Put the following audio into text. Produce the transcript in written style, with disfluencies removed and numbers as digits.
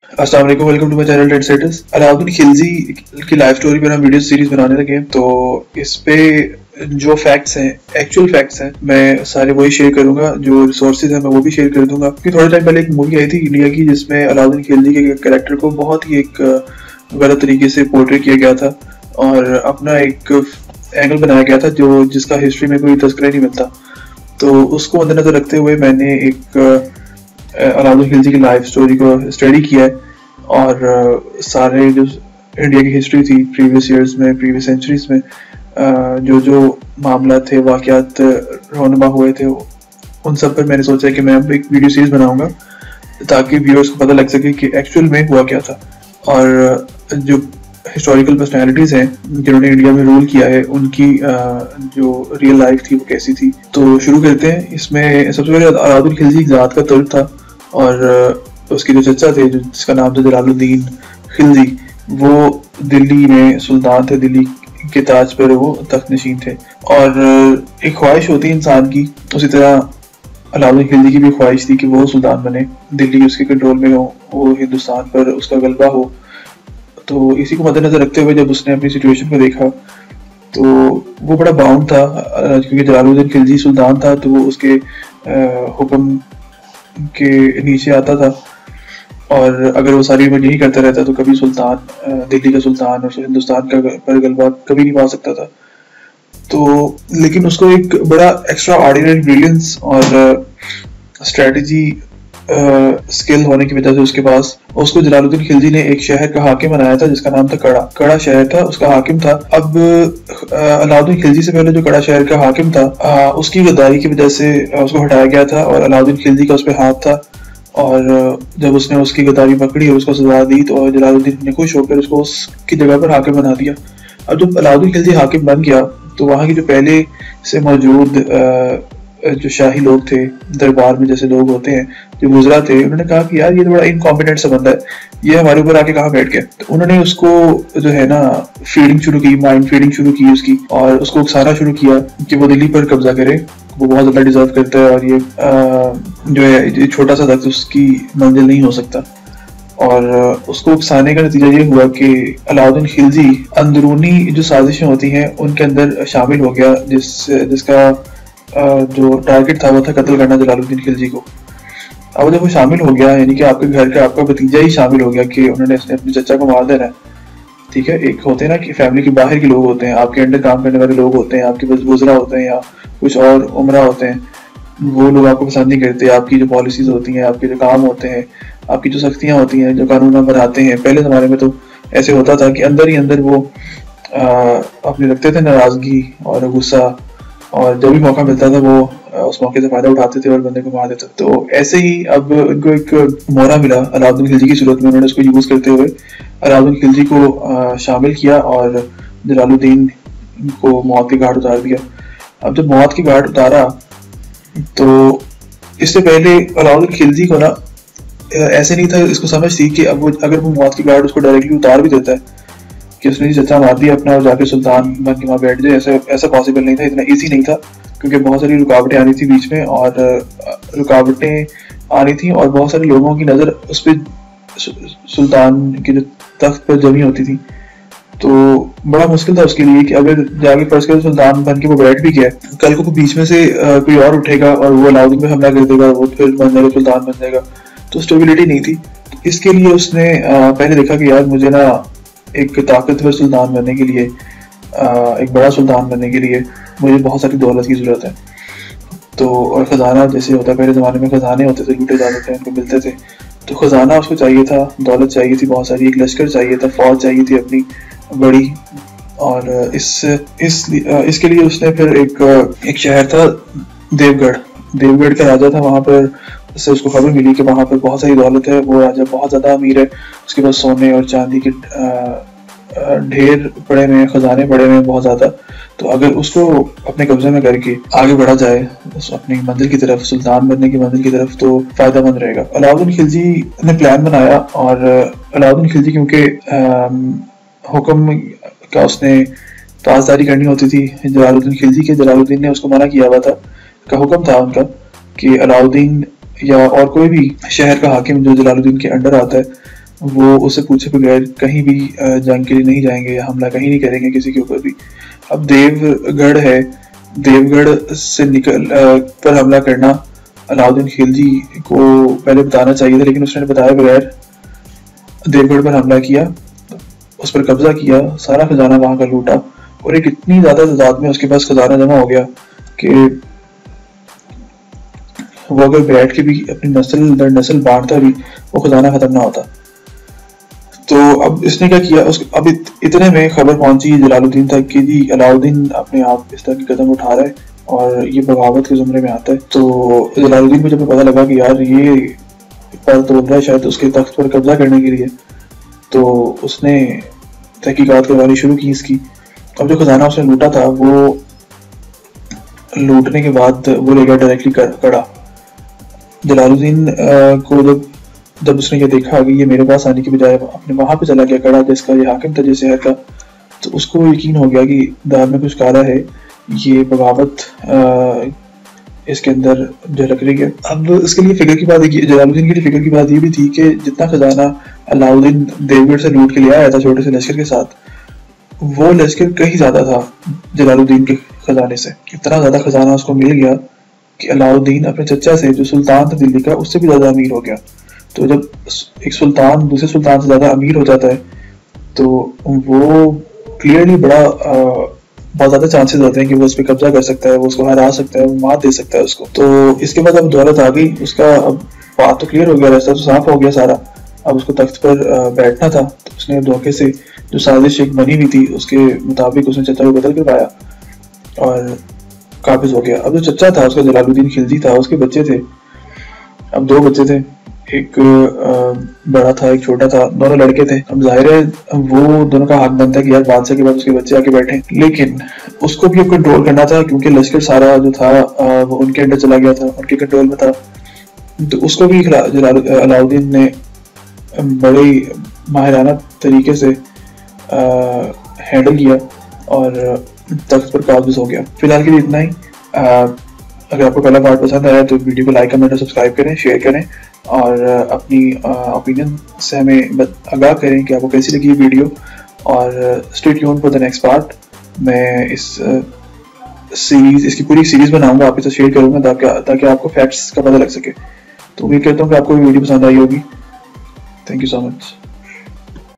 अस्सलाम वालेकुम, welcome to my channel Ted Status. Alauddin Khilji की लाइफ स्टोरी पर हम वीडियो सीरीज बनाने लगे हैं, तो इस पे जो फैक्ट्स हैं, एक्चुअल फैक्ट्स हैं, मैं सारे वही शेयर करूंगा। जो रिसोर्सेज हैं मैं वो भी शेयर कर दूंगा। कि थोड़े टाइम पहले एक मूवी आई थी इंडिया की, जिसमें अलाउद्दीन खिलजी के कैरेक्टर को बहुत ही एक गलत तरीके से पोर्ट्रे किया गया था और अपना एक एंगल बनाया गया था जो जिसका हिस्ट्री में कोई तस्करा नहीं मिलता। तो उसको मद्देनजर रखते हुए मैंने एक अलाउद्दीन खिलजी की लाइफ स्टोरी को स्टडी किया है और सारे जो इंडिया की हिस्ट्री थी प्रीवियस ईयर्स में, प्रीवियस सेंचुरीज में जो जो मामला थे, वाक़यात रोनमा हुए थे, उन सब पर मैंने सोचा कि मैं अब एक वीडियो सीरीज बनाऊंगा ताकि व्यूअर्स को पता लग सके कि एक्चुअल में हुआ क्या था और जो हिस्टोरिकल पर्सनैलिटीज़ हैं जिन्होंने इंडिया में रूल किया है उनकी जो रियल लाइफ थी वो कैसी थी। तो शुरू करते हैं। इसमें सबसे पहले अलाउद्दीन खिलजी एक ज़ात का तुर्क था और उसके जो चचा थे जिसका नाम था जलालुद्दीन खिलजी, वो दिल्ली में सुल्तान थे, दिल्ली के ताज पर वो तख्त नशीन थे। और एक ख्वाहिश होती है इंसान की, उसी तरह अलाउद्दीन खिलजी की भी ख्वाहिश थी कि वो सुल्तान बने, दिल्ली उसके कंट्रोल में हो, वो हिंदुस्तान पर उसका गलबा हो। तो इसी को मद्देनजर रखते हुए जब उसने अपनी सिचुएशन को देखा तो वो बड़ा बाउंड था, क्योंकि जलालुद्दीन खिलजी सुल्तान था तो वो उसके हुक्म के नीचे आता था और अगर वो सारी उम्र यही करता रहता तो कभी सुल्तान, दिल्ली का सुल्तान और हिंदुस्तान का पर गलबा कभी नहीं पा सकता था। तो लेकिन उसको एक बड़ा एक्स्ट्रा ऑर्डिनरी ब्रिलियंस और स्ट्रेटजी स्किल होने की वजह से उसके पास उसको जलालुद्दीन खिलजी ने एक शहर का हाकिम बनाया था जिसका नाम था कड़ा। कड़ा शहर था, उसका हाकिम था। अब अलाउद्दीन खिलजी से पहले जो कड़ा शहर का हाकिम था उसकी गद्दारी की वजह से उसको हटाया गया था और अलाउद्दीन खिलजी का उस पर हाथ था। और जब उसने उसकी गद्दारी पकड़ी और उसको सजा दी तो जलालुद्दीन ने खुश होकर उसको उसकी जगह पर हाकिम बना दिया। अब जब अलाउद्दीन खिलजी हाकिम बन गया तो वहाँ की जो पहले से मौजूद जो शाही लोग थे दरबार में, जैसे लोग होते हैं जो गुजरा थे, उन्होंने कहा कि यार ये तो बड़ा इनकॉम्पिटेंट सा बंदा है, ये हमारे ऊपर आके कहाँ बैठ गया। तो उन्होंने उसको जो है ना फीडिंग शुरू की, माइंड फीडिंग शुरू की उसकी, और उसको उकसाना शुरू किया कि वो दिल्ली पर कब्जा करे, वो बहुत ज्यादा डिजर्व करता है और ये जो है ये छोटा सा तख्त उसकी मंजिल नहीं हो सकता। और उसको उकसाने का नतीजा ये हुआ कि अलाउद्दीन खिलजी अंदरूनी जो साजिशें होती हैं उनके अंदर शामिल हो गया, जिसका जो टारगेट था वो था कत्ल करना जलालुद्दीन खिलजी को। अब जब वो शामिल हो गया, यानी कि आपके घर का आपका भतीजा ही शामिल हो गया कि उन्होंने अपने चचा को मार देना है, ठीक है। एक होते हैं ना कि फैमिली के बाहर के लोग होते हैं, आपके अंडर काम करने वाले लोग होते हैं, आपके बस गुजरा होते हैं या कुछ और उमरा होते हैं, वो लोग आपको पसंद नहीं करते। आपकी जो पॉलिसीज होती हैं, आपके जो काम होते हैं, आपकी जो सख्तियाँ होती हैं, जो कानून बनाते हैं, पहले ज़माने में तो ऐसे होता था कि अंदर ही अंदर वो अपने रखते थे नाराज़गी और गुस्सा, और जब भी मौका मिलता था वो उस मौके से फायदा उठाते थे और बंदे को मार देते। तो ऐसे ही अब उनको एक मोहरा मिला अलाउद्दीन खिलजी की सूरत में, उन्होंने उसको यूज करते हुए अलाउद्दीन खिलजी को शामिल किया और जलालुद्दीन को मौत के घाट उतार दिया। अब जब मौत के घाट उतारा तो इससे पहले अलाउद्दीन खिलजी को ना ऐसे नहीं था, इसको समझ थी कि अब वो अगर वो मौत के घाट उसको डायरेक्टली उतार भी देता है कि उसने चचा मार दिया अपना और जाके सुल्तान बन के वहाँ बैठ जाए, ऐसा पॉसिबल नहीं था, इतना इजी नहीं था, क्योंकि बहुत सारी रुकावटें आनी थी बीच में, और रुकावटें आनी थी और बहुत सारे लोगों की नज़र उस पर सुल्तान के जो तख्त पर जमी होती थी। तो बड़ा मुश्किल था उसके लिए कि अगर जाके फर्ज कर सुल्तान बन के वो बैठ भी गया, कल को बीच में से कोई और उठेगा और वो अलाउद्दीन पे हमला कर देगा, वो फिर बन जाएगा सुल्तान बन जाएगा, तो स्टेबिलिटी नहीं थी। इसके लिए उसने पहले देखा कि यार मुझे ना एक ताकतवर सुल्तान बनने के लिए, एक बड़ा सुल्तान बनने के लिए मुझे बहुत सारी दौलत की ज़रूरत है। तो और ख़जाना जैसे होता है, पहले ज़माने में ख़जाने होते थे, लूटे जाते थे, उनको मिलते थे, तो ख़जाना उसको चाहिए था, दौलत चाहिए थी बहुत सारी, एक लश्कर चाहिए था, फ़ौज चाहिए थी अपनी बड़ी। और इसके लिए उसने फिर एक शहर था देवगढ़ का राजा था, वहाँ पर से उसको खबर मिली कि वहाँ पर बहुत सारी दौलत है, वो राजा बहुत ज़्यादा अमीर है, उसके पास सोने और चांदी के ढेर पड़े हुए हैं, खजाने पड़े हुए हैं बहुत ज़्यादा। तो अगर उसको अपने कब्जे में करके आगे बढ़ा जाए अपनी मंजिल की तरफ, सुल्तान बनने की मंजिल की तरफ, तो फायदेमंद रहेगा। अलाउद्दीन खिलजी ने प्लान बनाया और अलाउद्दीन खिलजी क्योंकि हुक्म का उसने पासदारी करनी होती थी जलालुद्दीन खिलजी के, जलालुद्दीन ने उसको मना किया हुआ था, का हुक्म था उनका कि अलाउद्दीन या और कोई भी शहर का हाकिम जो जलालुद्दीन के अंडर आता है वो उससे पूछे बगैर कहीं भी जंग के लिए नहीं जाएंगे या हमला कहीं नहीं करेंगे किसी के ऊपर भी। अब देवगढ़ है, देवगढ़ से निकल पर हमला करना अलाउद्दीन खिलजी को पहले बताना चाहिए था, लेकिन उसने बताए बगैर देवगढ़ पर हमला किया, उस पर कब्जा किया, सारा खजाना वहां का लूटा, और एक इतनी ज्यादा तादाद में उसके पास खजाना जमा हो गया कि वो अगर बैठ के भी अपनी नस्ल दर नस्ल बांटता भी वो खजाना खत्म ना होता। तो अब इसने क्या किया, अब इतने में खबर पहुंची जलालुद्दीन तक कि जी अलाउद्दीन अपने आप इस तरह की कदम उठा रहा है और ये बगावत के जुमरे में आता है। तो जलालुद्दीन को जब पता लगा कि यार ये पर तोड़ रहा है शायद उसके तख्त पर कब्जा करने के लिए, तो उसने तहकीकात करवानी शुरू की इसकी। अब जो खजाना उसने लूटा था वो लूटने के बाद वो ले गया डायरेक्टली कड़ा। जलालुद्दीन को जब उसने ये देखा कि ये मेरे पास आने की बजाय अपने वहां पे चला गया कड़ा, जिसका ये हाकिम था जिस शहर का, तो उसको यकीन हो गया कि दार में कुछ काला है, ये बगावत इसके अंदर झलक रही है। अब इसके लिए फिक्र की बात, जलालुद्दीन के लिए फिक्र की बात ये भी थी कि जितना खजाना अलाउद्दीन देवगढ़ से लूट के ले आया था छोटे से लश्कर के साथ, वो लश्कर कहीं ज्यादा था जलालुद्दीन के खजाने से। इतना ज्यादा खजाना उसको मिल गया कि अलाउद्दीन अपने चचा से जो सुल्तान था दिल्ली का, उससे भी ज्यादा अमीर हो गया। तो जब एक सुल्तान दूसरे सुल्तान से ज्यादा अमीर हो जाता है तो वो क्लियरली बहुत ज्यादा चांसेस होते हैं कि वो उस पर कब्जा कर सकता है, वो उसको हरा सकता है, वो मात दे सकता है उसको। तो इसके बाद अब दौलत आ गई, उसका अब बात तो क्लियर हो गया, रास्ता तो साफ हो गया सारा। अब उसको तख्त पर बैठना था, तो उसने धोखे से जो साजिश एक बनी हुई थी उसके मुताबिक उसने चचा को कत्ल करवाया और काबिज हो गया। अब जो चचा था उसका जलालुद्दीन खिलजी था, उसके बच्चे थे, अब दो बच्चे थे, एक बड़ा था एक छोटा था, दोनों लड़के थे। अब जाहिर है वो दोनों का हक बनता है कि यार बादशाह के बाद उसके बच्चे आके बैठे, लेकिन उसको भी कंट्रोल करना था क्योंकि लश्कर सारा जो था वो उनके अंडर चला गया था, उनके कंट्रोल में था। तो उसको भी अलाउद्दीन ने बड़े माहिराना तरीके से हैंडल किया और तख्त पर काबिज हो गया। फिलहाल के लिए इतना ही। अगर आपको पहला पार्ट पसंद आया तो वीडियो को लाइक कमेंट और सब्सक्राइब करें, शेयर करें और अपनी ओपिनियन से हमें आगाह करें कि आपको कैसी लगी वीडियो। और stay tuned for the next part. मैं इसकी पूरी सीरीज बनाऊंगा, आपके साथ शेयर करूंगा ताकि आपको फैक्ट्स का पता लग सके। तो उम्मीद करता हूँ कि आपको वीडियो पसंद आई होगी। Thank you so much.